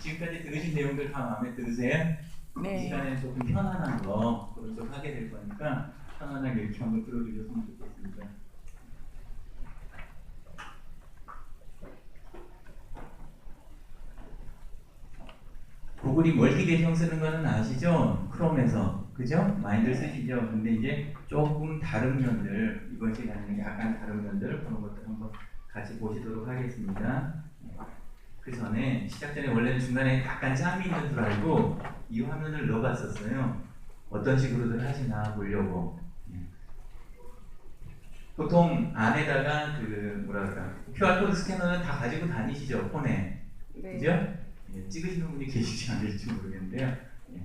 지금까지 들으신 내용들 다 마음에 들으세요? 이 네. 시간에는 조금 편안한 거 그런 쪽 하게 될 거니까 편안하게 이렇게 한번 들어주셨으면 좋겠습니다. 구글이 멀티 계정 쓰는 거는 아시죠? 크롬에서 그죠? 많이들 쓰시죠? 근데 이제 조금 다른 면들 이번 시간에는 약간 다른 면들 그런 것들 한번 같이 보시도록 하겠습니다. 그 전에 시작 전에 원래는 중간에 약간 짬이 있는 줄 알고 이 화면을 넣어봤었어요. 어떤 식으로들 하시나 보려고. 보통 안에다가 그 뭐랄까 QR코드 스캐너는 다 가지고 다니시죠 폰에. 네. 그죠? 예, 찍으시는 분이 계시지 않을지 모르겠는데요. 예.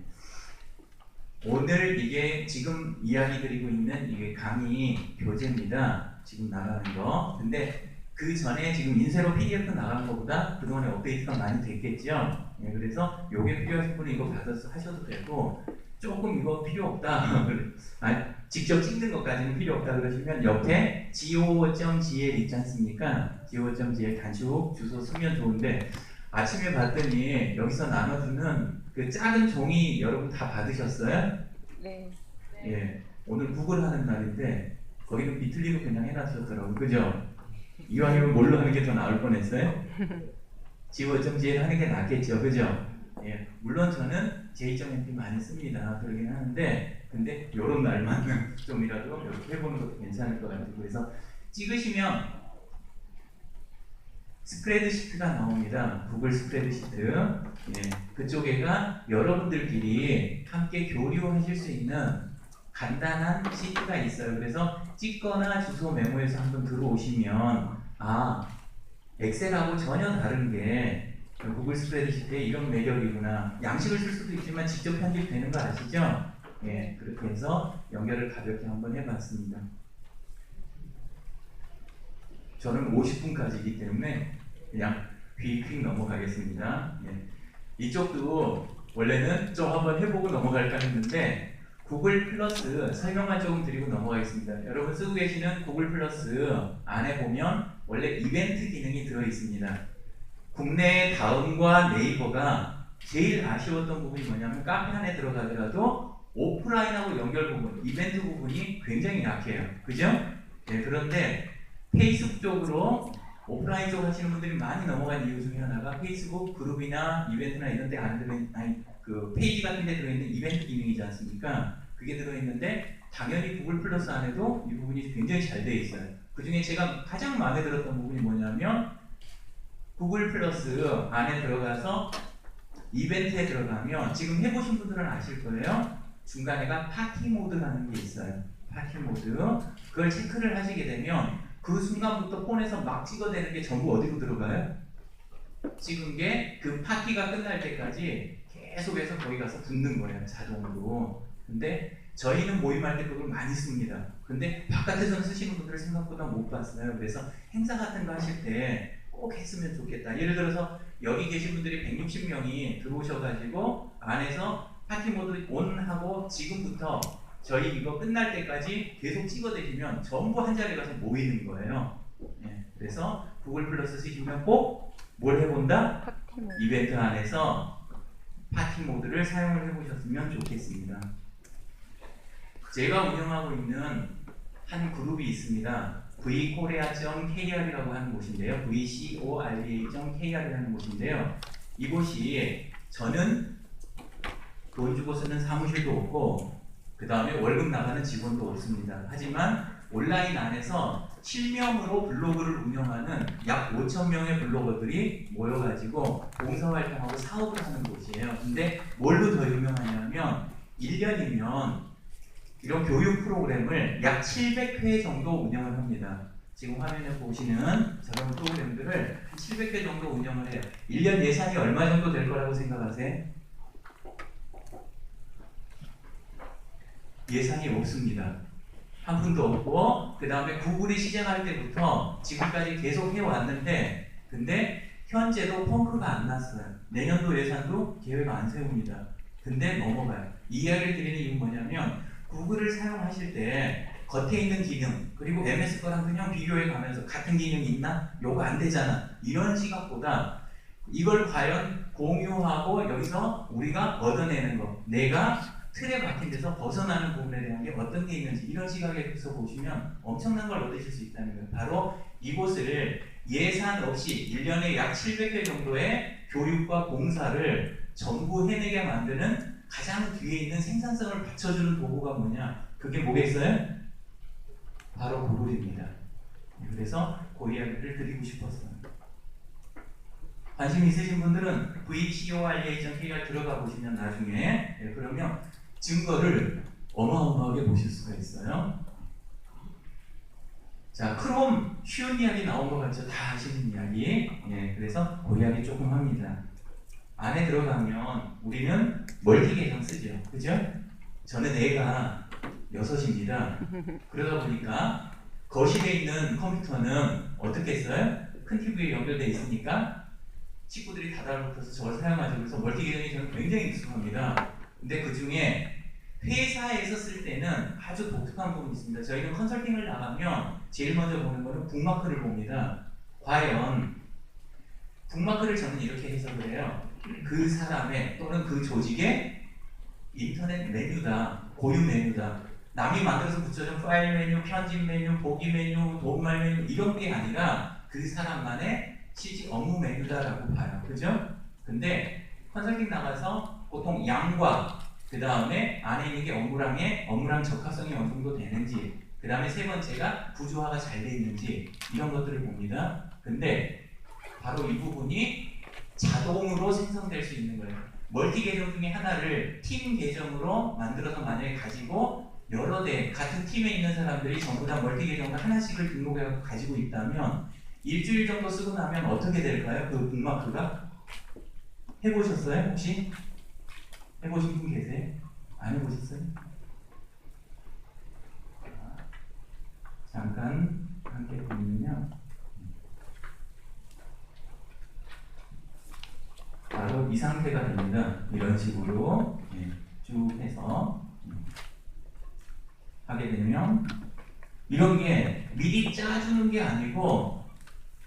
오늘 이게 지금 이야기 드리고 있는 이게 강의 교재입니다. 지금 나가는 거. 근데 그 전에 지금 인쇄로 PDF 나간 것보다 그동안에 업데이트가 많이 됐겠죠. 예, 그래서 요게 필요하신 분은 이거 받아서 하셔도 되고 조금 이거 필요 없다. 직접 찍는 것까지는 필요 없다 그러시면 옆에 go.gl 있지 않습니까? go.gl 단축 주소 쓰면 좋은데 아침에 봤더니 여기서 나눠주는 그 작은 종이 여러분 다 받으셨어요? 네. 예, 오늘 구글 하는 날인데 거기는 비틀리로 그냥 해놨었더라고요. 그죠? 이왕이면 뭘로 하는 게 더 나을 뻔했어요? go.gl 하는 게 낫겠죠. 그죠? 예, 물론 저는 j.mp 많이 씁니다. 그러긴 하는데 근데 요런 날만은 좀이라도 이렇게 해보는 것도 괜찮을 것 같아요. 그래서 찍으시면 스프레드시트가 나옵니다. 구글 스프레드시트. 예, 그쪽에가 여러분들끼리 함께 교류하실 수 있는 간단한 시트가 있어요. 그래서 찍거나 주소 메모해서 한번 들어오시면 엑셀하고 전혀 다른 게 구글 스프레드시트의 이런 매력이구나. 양식을 쓸 수도 있지만 직접 편집되는 거 아시죠? 예, 그렇게 해서 연결을 가볍게 한번 해봤습니다. 저는 50분까지이기 때문에 그냥 휙휙 넘어가겠습니다. 예. 이쪽도 원래는 좀 한번 해보고 넘어갈까 했는데 구글 플러스 설명만 조금 드리고 넘어가겠습니다. 여러분 쓰고 계시는 구글 플러스 안에 보면 원래 이벤트 기능이 들어있습니다. 국내의 다음과 네이버가 제일 아쉬웠던 부분이 뭐냐면 카페 안에 들어가더라도 오프라인하고 연결 부분, 이벤트 부분이 굉장히 약해요. 그죠? 네, 그런데 페이스북 쪽으로 오프라인 쪽 하시는 분들이 많이 넘어간 이유 중에 하나가 페이스북 그룹이나 이벤트나 이런 데 안에 들어있는 그 페이지 같은 데 들어있는 이벤트 기능이지 않습니까? 그게 들어있는데 당연히 구글 플러스 안에도 이 부분이 굉장히 잘 되어 있어요. 그 중에 제가 가장 마음에 들었던 부분이 뭐냐면 구글 플러스 안에 들어가서 이벤트에 들어가면 지금 해보신 분들은 아실 거예요. 중간에가 파티 모드라는 게 있어요. 파티 모드. 그걸 체크를 하시게 되면 그 순간부터 폰에서 막 찍어대는 게 전부 어디로 들어가요? 찍은 게 그 파티가 끝날 때까지 계속해서 거기 가서 붙는 거예요. 자동으로. 근데 저희는 모임할 때 그걸 많이 씁니다. 근데 바깥에서는 쓰시는 분들을 생각보다 못 봤어요. 그래서 행사 같은 거 하실 때 꼭 했으면 좋겠다. 예를 들어서 여기 계신 분들이 160명이 들어오셔가지고 안에서 파티 모드 온하고 지금부터 저희 이거 끝날 때까지 계속 찍어대시면 전부 한 자리에 가서 모이는 거예요. 예, 그래서 구글 플러스 쓰시면 꼭 뭘 해본다? 파티 모드. 이벤트 안에서 파티 모드를 사용을 해보셨으면 좋겠습니다. 제가 운영하고 있는 한 그룹이 있습니다. vkorea.kr이라고 하는 곳인데요. vcorea.kr이라는 곳인데요. 이곳이 저는 돈 주고 쓰는 사무실도 없고 그 다음에 월급 나가는 직원도 없습니다. 하지만 온라인 안에서 실명으로 블로그를 운영하는 약 5,000명의 블로거들이 모여가지고 봉사활동하고 사업을 하는 곳이에요. 근데 뭘로 더 유명하냐면 1년이면 이런 교육 프로그램을 약 700회 정도 운영을 합니다. 지금 화면에 보시는 저런 프로그램들을 한 700회 정도 운영을 해요. 1년 예산이 얼마 정도 될 거라고 생각하세요? 예산이 없습니다. 한 푼도 없고 그 다음에 구글이 시작할 때부터 지금까지 계속 해왔는데 근데 현재도 펑크가 안 났어요. 내년도 예산도 계획 안 세웁니다. 근데 넘어가요. 이 이야기를 드리는 이유는 뭐냐면 구글을 사용하실 때 겉에 있는 기능 그리고 MS 거랑 그냥 비교해 가면서 같은 기능이 있나? 요거 안 되잖아. 이런 시각보다 이걸 과연 공유하고 여기서 우리가 얻어내는 것, 내가 틀에 박힌 데서 벗어나는 부분에 대한 게 어떤 게 있는지 이런 시각에서 보시면 엄청난 걸 얻으실 수 있다는 거예요. 바로 이곳을 예산 없이 1년에 약 700회 정도의 교육과 봉사를 전부 해내게 만드는 가장 뒤에 있는 생산성을 받쳐주는 도구가 뭐냐? 그게 뭐겠어요? 바로 구글입니다. 그래서 그 이야기를 드리고 싶었어요. 관심 있으신 분들은 vcorla.kr 들어가 보시면 나중에 그러면 증거를 어마어마하게 보실 수가 있어요. 자, 크롬 쉬운 이야기 나온 것 같죠? 다 아시는 이야기. 그래서 그 이야기 조금 합니다. 안에 들어가면 우리는 멀티 계정 쓰죠. 그죠? 저는 애가 6입니다. 그러다 보니까 거실에 있는 컴퓨터는 어떻게 써요? 큰 TV에 연결되어 있으니까 친구들이 다 달라붙어서 저걸 사용하죠. 그래서 멀티 계정이 저는 굉장히 익숙합니다. 근데 그 중에 회사에서 쓸 때는 아주 독특한 부분이 있습니다. 저희는 컨설팅을 나가면 제일 먼저 보는 거는 북마크를 봅니다. 과연 북마크를 저는 이렇게 해석을 해요. 그 사람의 또는 그 조직의 인터넷 메뉴다, 고유 메뉴다. 남이 만들어서 붙여준 파일 메뉴, 편집 메뉴, 보기 메뉴, 도움말 메뉴 이런 게 아니라 그 사람만의 실제 업무 메뉴다라고 봐요. 그죠? 근데 컨설팅 나가서 보통 양과 그 다음에 안에 있는 게 업무랑 적합성이 어느 정도 되는지, 그 다음에 세 번째가 구조화가 잘 돼 있는지 이런 것들을 봅니다. 근데 바로 이 부분이 자동으로 생성될 수 있는 거예요. 멀티 계정 중에 하나를 팀 계정으로 만들어서 만약에 가지고 여러 대 같은 팀에 있는 사람들이 전부 다 멀티 계정을 하나씩을 등록해서 가지고 있다면 일주일 정도 쓰고 나면 어떻게 될까요? 그 북마크가? 해보셨어요? 혹시? 해보신 분 계세요? 안 해보셨어요? 잠깐 함께 보면요. 바로 이 상태가 됩니다. 이런 식으로 쭉 해서 하게 되면 이런 게 미리 짜주는 게 아니고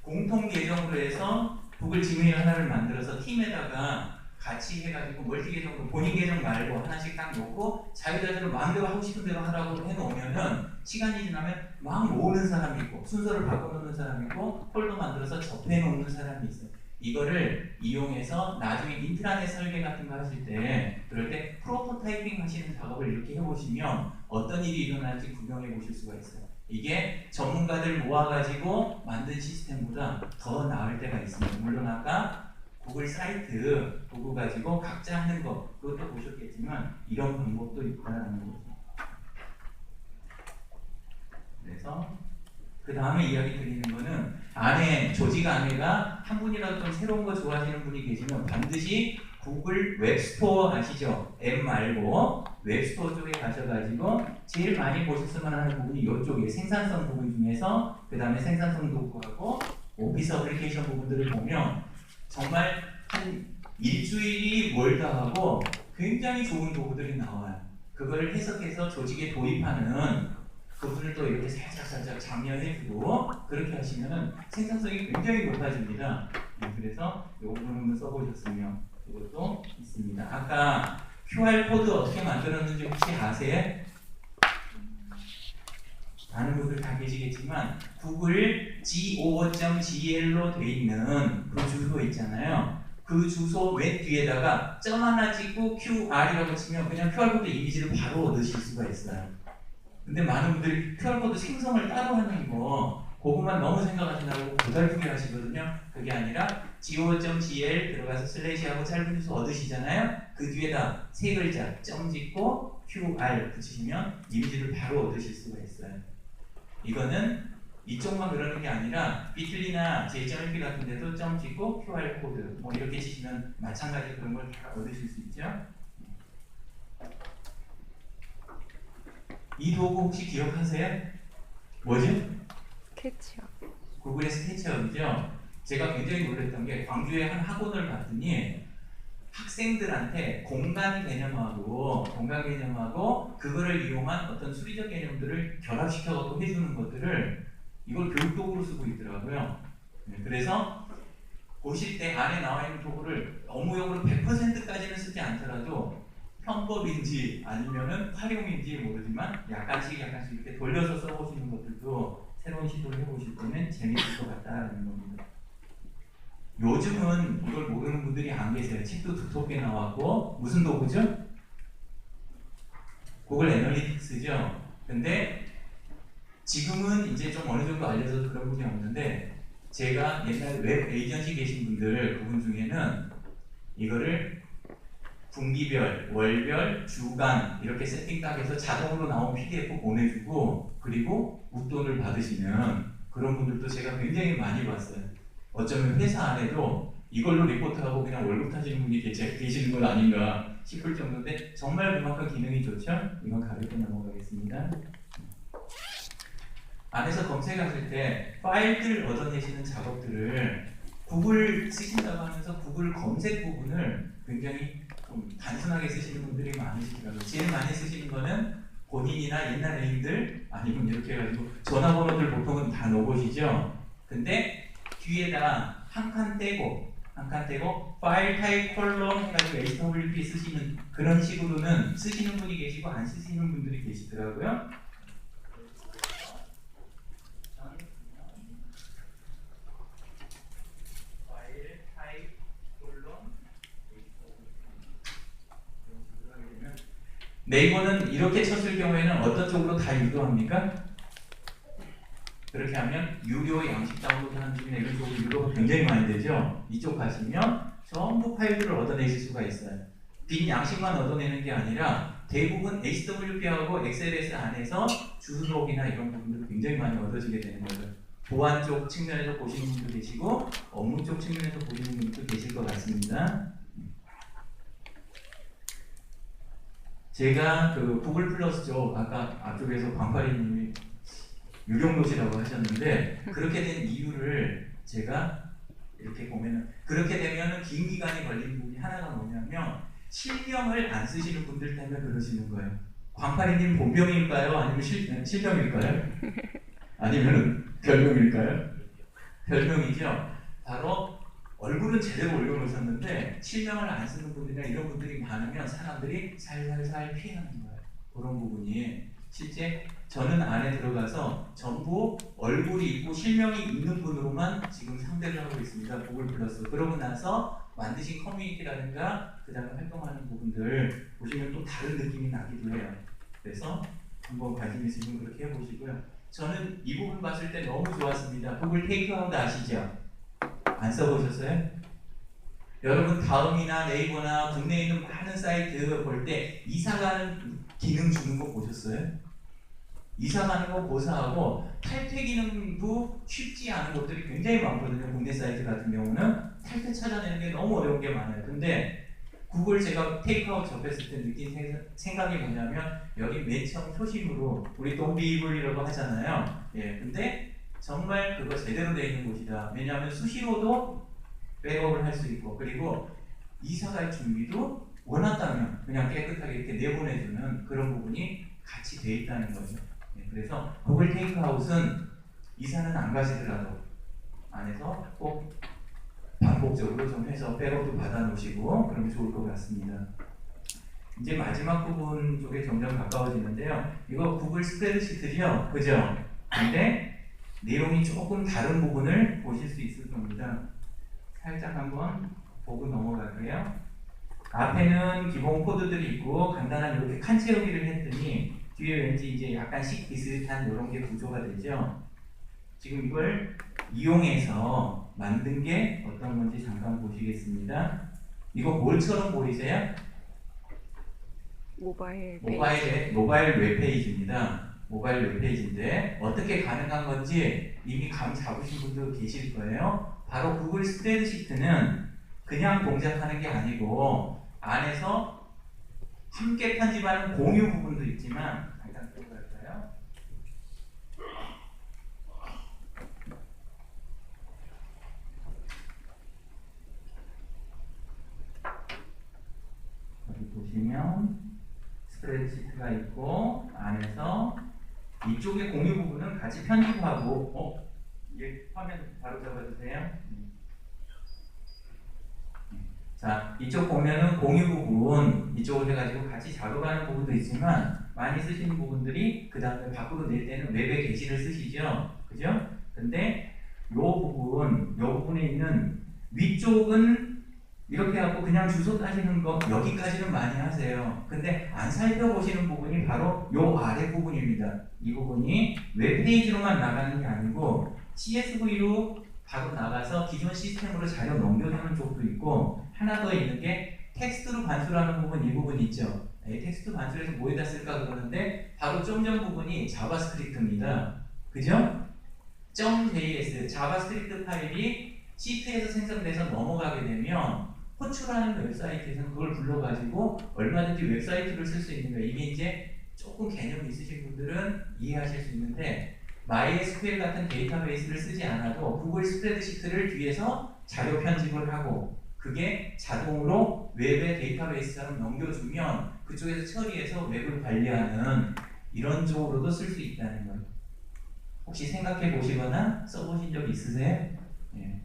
공통 계정으로 해서 구글 지메일 하나를 만들어서 팀에다가 같이 해가지고 멀티 계정으로 본인 계정 말고 하나씩 딱 놓고 자유자재로 마음대로 하고 싶은 대로 하라고 해놓으면은 시간이 지나면 막 모으는 사람이 있고 순서를 바꿔놓는 사람이 있고 폴더 만들어서 접해놓는 사람이 있어요. 이거를 이용해서 나중에 인트라넷 설계 같은 거 하실 때 그럴 때 프로토타이핑 하시는 작업을 이렇게 해보시면 어떤 일이 일어날지 구경해 보실 수가 있어요. 이게 전문가들 모아가지고 만든 시스템보다 더 나을 때가 있습니다. 물론 아까 구글 사이트 보고 가지고 각자 하는 거 그것도 보셨겠지만 이런 방법도 있다는 거죠. 그래서 그 다음에 이야기 드리는 거는 안에 조직 안에가 한 분이라도 좀 새로운 거 좋아하시는 분이 계시면 반드시 구글 웹스토어 아시죠? 앱 말고 웹스토어 쪽에 가셔가지고 제일 많이 보셨으면 하는 부분이 이쪽에 생산성 부분 중에서 그 다음에 생산성 도구하고 오피스 어플리케이션 부분들을 보면 정말 한 일주일이 멀다 하고 굉장히 좋은 도구들이 나와요. 그걸 해석해서 조직에 도입하는 그분을 또 이렇게 살짝 장려해주고 그렇게 하시면은 생산성이 굉장히 높아집니다. 그래서 이 부분을 써보셨으면 이것도 있습니다. 아까 QR 코드 어떻게 만들었는지 혹시 아세요? 아는 분들 다 계시겠지만 구글 go.gl로 돼 있는 그 주소 있잖아요. 그 주소 맨 뒤에다가 점 하나 찍고 QR이라고 치면 그냥 QR코드 이미지를 바로 얻으실 수가 있어요. 근데 많은 분들이 QR코드 생성을 따로 하는 거 그것만 너무 생각하신다고 고달프게 하시거든요. 그게 아니라 go.gl 들어가서 슬래시하고 짧은 주소 얻으시잖아요. 그 뒤에다 세 글자 점 찍고 QR 붙이시면 이미지를 바로 얻으실 수가 있어요. 이거는 이쪽만 그러는 게 아니라 비틀리나 j.lp 같은 데도 점 찍고 QR코드 뭐 이렇게 치시면 마찬가지 그런 걸 다 얻으실 수 있죠. 이 도구 혹시 기억하세요? 뭐죠? 스케치업. 구글의 스케치업이죠. 제가 굉장히 놀랐던 게 광주에 한 학원을 갔더니 학생들한테 공간 개념하고 그거를 이용한 어떤 수리적 개념들을 결합시켜서 해주는 것들을 이걸 교육도구로 쓰고 있더라고요. 그래서 보실 때 안에 나와 있는 도구를 업무용으로 100%까지는 쓰지 않더라도 편법인지 아니면은 활용인지 모르지만 약간씩 이렇게 돌려서 써보시는 것들도 새로운 시도를 해보실 때는 재밌을 것 같다는 겁니다. 요즘은 이걸 모르는 분들이 안 계세요. 책도 두텁게 나왔고 무슨 도구죠? 구글 애널리틱스죠. 근데 지금은 이제 좀 어느 정도 알려져서 그런 분이 없는데 제가 옛날에 웹 에이전시 계신 분들 그분 중에는 이거를 분기별, 월별, 주간 이렇게 세팅 딱 해서 자동으로 나온 PDF 보내주고 그리고 웃돈을 받으시는 그런 분들도 제가 굉장히 많이 봤어요. 어쩌면 회사 안에도 이걸로 리포트하고 그냥 월급 타시는 분이 계시는 건 아닌가 싶을 정도인데 정말 그만큼 기능이 좋죠? 이건 가볍게 넘어가겠습니다. 안에서 검색하실 때 파일들 얻어내시는 작업들을 구글 쓰신다고 하면서 구글 검색 부분을 굉장히 좀 단순하게 쓰시는 분들이 많으시더라고요. 제일 많이 쓰시는 거는 본인이나 옛날 애인들 아니면 이렇게 해가지고 전화번호들 보통은 다 넣어보시죠. 근데 뒤에다가 한 칸 떼고 파일 타입 콜럼 해가지고 HWP 쓰시는 그런 식으로는 쓰시는 분이 계시고 안 쓰시는 분들이 계시더라고요. 네이버는 이렇게 쳤을 경우에는 어떤 쪽으로 다 유도합니까? 그렇게 하면 유료 양식 다운로드 하는 중이나 이런 쪽으로 유도가 굉장히 많이 되죠. 이쪽 가시면 전부 파일들을 얻어내실 수가 있어요. 빈 양식만 얻어내는 게 아니라 대부분 HWP하고 XLS 안에서 주소록이나 이런 부분들을 굉장히 많이 얻어지게 되는 거죠. 보안 쪽 측면에서 보시는 분도 계시고 업무 쪽 측면에서 보시는 분도 계실 것 같습니다. 제가 그 구글 플러스 쪽 아까 앞쪽에서 광파리님이 유령도시라고 하셨는데 그렇게 된 이유를 제가 이렇게 보면은 그렇게 되면은 긴 기간이 걸리는 부분이 하나가 뭐냐면 실명을 안 쓰시는 분들 때문에 그러시는 거예요. 광파리님 본명일까요? 아니면 실명일까요? 아니면 별명일까요? 별명이죠. 바로 얼굴은 제대로 올려놓으셨는데 실명을 안 쓰는 분들이나 이런 분들이 많으면 사람들이 살살살 피하는 거예요. 그런 부분이 실제 저는 안에 들어가서 전부 얼굴이 있고 실명이 있는 분으로만 지금 상대를 하고 있습니다. 구글 플러스. 그러고 나서 만드신 커뮤니티라든가 그 다음에 활동하는 부분들 보시면 또 다른 느낌이 나기도 해요. 그래서 한번 관심 있으시면 그렇게 해보시고요. 저는 이 부분 봤을 때 너무 좋았습니다. 구글 테이크아웃 아시죠? 안 써보셨어요? 여러분 다음이나 네이버나 국내에 있는 많은 사이트 볼 때 이사가는 기능 주는 거 보셨어요? 이사가는 거 고사하고 탈퇴 기능도 쉽지 않은 것들이 굉장히 많거든요. 국내 사이트 같은 경우는 탈퇴 찾아내는 게 너무 어려운 게 많아요. 근데 구글 제가 테이크아웃 접했을 때 느낀 생각이 뭐냐면 여기 맨 처음 초심으로 우리 돈비블이라고 하잖아요. 예, 근데 정말 그거 제대로 되어 있는 곳이다. 왜냐하면 수시로도 백업을 할 수 있고 그리고 이사갈 준비도 원한다면 그냥 깨끗하게 이렇게 내보내주는 그런 부분이 같이 되어 있다는 거죠. 예, 그래서 구글 테이크아웃은 이사는 안 가시더라도 안에서 꼭 반복적으로 좀 해서 백업도 받아 놓으시고 그러면 좋을 것 같습니다. 이제 마지막 부분 쪽에 점점 가까워지는데요. 이거 구글 스프레드시트죠? 그죠? 근데 내용이 조금 다른 부분을 보실 수 있을 겁니다. 살짝 한번 보고 넘어갈게요. 앞에는 기본 코드들이 있고 간단한 이렇게 칸 채우기를 했더니 뒤에 왠지 이제 약간씩 비슷한 이런 게 구조가 되죠. 지금 이걸 이용해서 만든 게 어떤 건지 잠깐 보시겠습니다. 이거 뭘처럼 보이세요? 모바일 웹페이지입니다. 모바일 웹페이지인데 어떻게 가능한 건지 이미 감 잡으신 분도 계실 거예요. 바로 구글 스프레드시트는 그냥 동작하는 게 아니고 안에서 함께 편집하는 공유 부분도 있지만 잠깐 들어갈까요? 여기 보시면 스프레드시트가 있고 안에서 이쪽에 공유 부분은 같이 편집하고 이게 화면 바로 잡아주세요. 자, 이쪽 보면은 공유 부분 이쪽으로 해가지고 같이 작업하는 부분도 있지만 많이 쓰시는 부분들이 그 다음에 밖으로 낼 때는 웹에 게시를 쓰시죠, 그죠? 근데 요 부분에 있는 위쪽은 이렇게 하고 그냥 주소 따지는 거 여기까지는 많이 하세요. 근데 안 살펴보시는 부분이 바로 요 아래 부분입니다. 이 부분이 웹페이지로만 나가는 게 아니고 CSV로 바로 나가서 기존 시스템으로 자료 넘겨주는 쪽도 있고, 하나 더 있는 게 텍스트로 반출하는 부분, 이 부분 있죠. 텍스트 반출해서 뭐에다 쓸까 그러는데 바로 점점 부분이 자바스크립트입니다. 그죠? .js 자바스크립트 파일이 시트에서 생성돼서 넘어가게 되면 호출하는 웹사이트에서는 그걸 불러가지고 얼마든지 웹사이트를 쓸 수 있는 거예요. 이게 이제 조금 개념이 있으신 분들은 이해하실 수 있는데, MySQL 같은 데이터베이스를 쓰지 않아도 구글 스프레드시트를 뒤에서 자료 편집을 하고 그게 자동으로 웹의 데이터베이스처럼 넘겨주면 그쪽에서 처리해서 웹을 관리하는 이런 쪽으로도 쓸 수 있다는 거예요. 혹시 생각해 보시거나 써보신 적 있으세요? 예.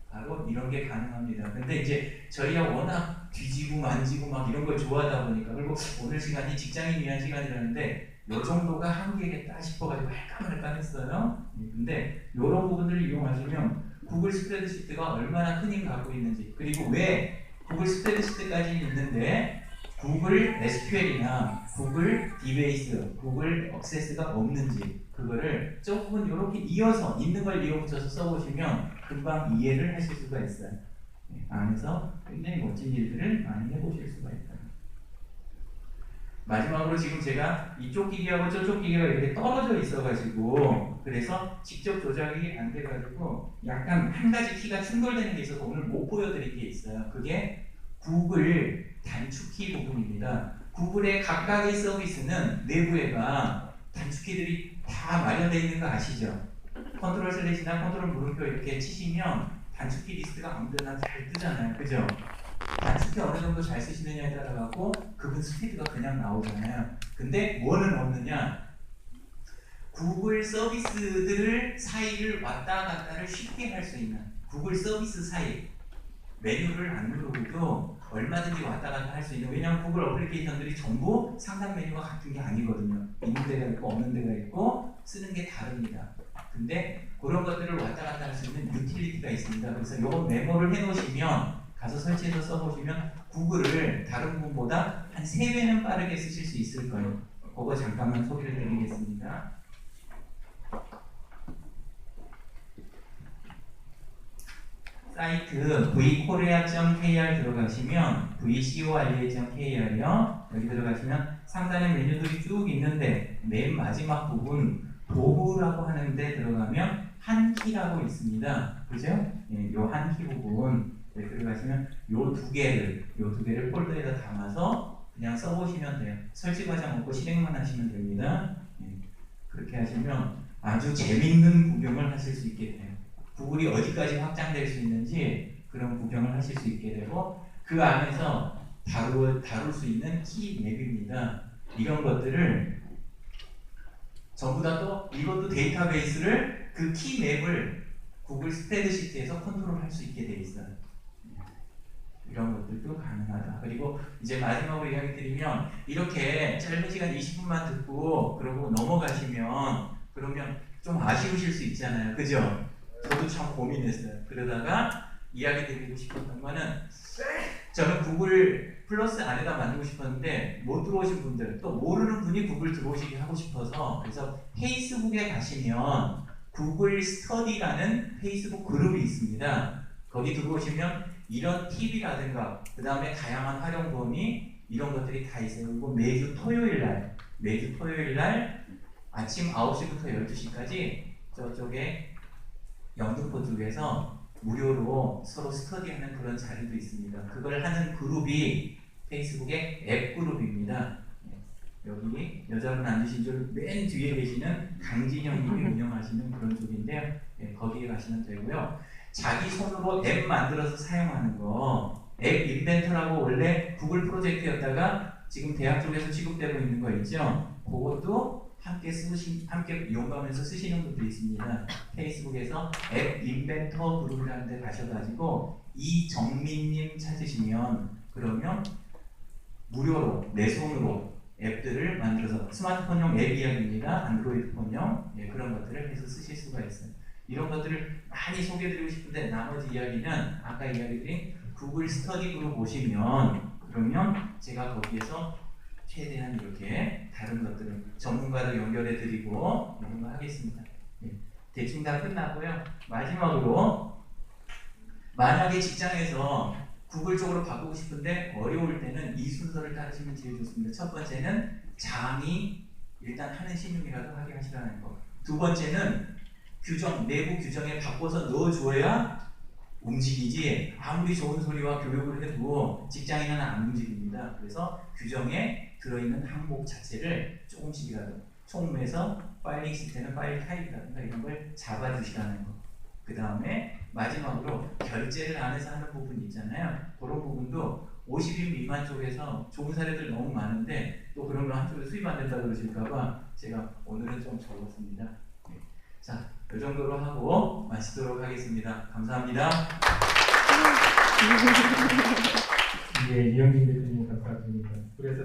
바로 이런 게 가능합니다. 근데 이제 저희가 워낙 뒤지고 만지고 막 이런 걸 좋아하다 보니까, 그리고 오늘 시간이 직장인 위한 시간이라는데 요 정도가 한계겠다 싶어가지고 할까 했어요. 근데 이런 부분들을 이용하시면 구글 스프레드시트가 얼마나 큰 힘을 갖고 있는지, 그리고 왜 구글 스프레드시트까지 있는데 구글 SQL이나 구글 디베이스, 구글 액세스가 없는지, 그거를 조금 이렇게 이어서 있는 걸 이어붙여서 써보시면 금방 이해를 하실 수가 있어요. 안에서 굉장히 멋진 일들을 많이 해보실 수가 있다. 마지막으로 지금 제가 이쪽 기기하고 저쪽 기기가 이렇게 떨어져 있어가지고 그래서 직접 조작이 안 돼가지고 약간 한 가지 키가 충돌되는 게 있어서 오늘 못 보여드릴 게 있어요. 그게 구글 단축키 부분입니다. 구글의 각각의 서비스는 내부에가 단축키들이 다 마련되어 있는 거 아시죠? 컨트롤 슬래시나 컨트롤 물음표 이렇게 치시면 단축키 리스트가 아무데나 잘 뜨잖아요. 그죠? 단축키 어느 정도 잘 쓰시느냐에 따라 갖고 그분 스피드가 그냥 나오잖아요. 근데 뭐는 없느냐? 구글 서비스들 사이를 왔다 갔다를 쉽게 할 수 있는 구글 서비스 사이 메뉴를 안 누르고도 얼마든지 왔다 갔다 할 수 있는, 왜냐하면 구글 어플리케이션들이 전부 상단 메뉴가 같은 게 아니거든요. 있는 데가 있고 없는 데가 있고 쓰는 게 다릅니다. 근데 그런 것들을 왔다 갔다 할 수 있는 유틸리티가 있습니다. 그래서 이건 메모를 해놓으시면 가서 설치해서 써보시면 구글을 다른 부분보다 한 3배는 빠르게 쓰실 수 있을 거예요. 그거 잠깐만 소개를 드리겠습니다. 사이트 vkorea.kr 들어가시면 vcorea.kr이요. 여기 들어가시면 상단에 메뉴들이 쭉 있는데 맨 마지막 부분 도구라고 하는데 들어가면 한키라고 있습니다. 그죠? 예, 요 한키 부분 들어가시면 요 두 개를 폴더에다 담아서 그냥 써보시면 돼요. 설치 과정 없고 실행만 하시면 됩니다. 예, 그렇게 하시면 아주 재밌는 구경을 하실 수 있게 돼요. 구글이 어디까지 확장될 수 있는지 그런 구경을 하실 수 있게 되고, 그 안에서 다룰 수 있는 키 맵입니다. 이런 것들을 전부 다 또 이것도 데이터베이스를 그 키 맵을 구글 스프레드시트에서 컨트롤할 수 있게 돼 있어요. 이런 것들도 가능하다. 그리고 이제 마지막으로 이야기 드리면, 이렇게 짧은 시간 20분만 듣고 그러고 넘어가시면 그러면 좀 아쉬우실 수 있잖아요. 그죠? 저도 참 고민했어요. 그러다가 이야기 드리고 싶었던 거는, 저는 구글 플러스 안에다 만들고 싶었는데 못 들어오신 분들, 또 모르는 분이 구글 들어오시게 하고 싶어서, 그래서 페이스북에 가시면 구글 스터디라는 페이스북 그룹이 있습니다. 거기 들어오시면 이런 팁이라든가 그 다음에 다양한 활용 범위 이런 것들이 다 있어요. 그리고 매주 토요일 날 아침 9시부터 12시까지 저쪽에 영등포 쪽에서 무료로 서로 스터디하는 그런 자리도 있습니다. 그걸 하는 그룹이 페이스북의 앱 그룹입니다. 여기 여자분 앉으신 줄 맨 뒤에 계시는 강진영님이 운영하시는 그런 쪽인데요. 거기에 가시면 되고요. 자기 손으로 앱 만들어서 사용하는 거, 앱 인벤터라고 원래 구글 프로젝트였다가 지금 대학 쪽에서 취급되고 있는 거 있죠? 그것도 함께 이용하면서 쓰시는 분들이 있습니다. 페이스북에서 앱 인벤터 그룹이라는 데 가셔가지고 이정민님 찾으시면 그러면 무료로 내 손으로 앱들을 만들어서 스마트폰용 앱 이야기입니다. 안드로이드폰용 그런 것들을 해서 쓰실 수가 있어요. 이런 것들을 많이 소개해드리고 싶은데 나머지 이야기는 아까 이야기드린 구글 스터디 그룹 보시면 그러면 제가 거기에서 최대한 이렇게 다른 것들을 전문가도 연결해드리고 이런 거 하겠습니다. 대충 다 끝나고요. 마지막으로 만약에 직장에서 구글 쪽으로 바꾸고 싶은데 어려울 때는 이 순서를 따르시면 제일 좋습니다. 첫 번째는 장이 일단 하는 신용이라도 하게 하시라는 거. 두 번째는 규정, 내부 규정에 바꿔서 넣어줘야 움직이지 아무리 좋은 소리와 교육을 해도 직장인은 안 움직입니다. 그래서 규정에 들어있는 항목 자체를 조금씩이라도 총무에서 파일링 시스템은 파일 타입이라든가 이런 걸 잡아주시라는 거. 그 다음에 마지막으로 결제를 안 해서 하는 부분 있잖아요. 그런 부분도 50인 미만 쪽에서 좋은 사례들 너무 많은데 또 그런 거 한쪽에 수입 안 된다 그러실까봐 제가 오늘은 좀 적었습니다. 자, 이 정도로 하고 마치도록 하겠습니다. 감사합니다. 예, 이영진 대표님 감사드립니다. 그래서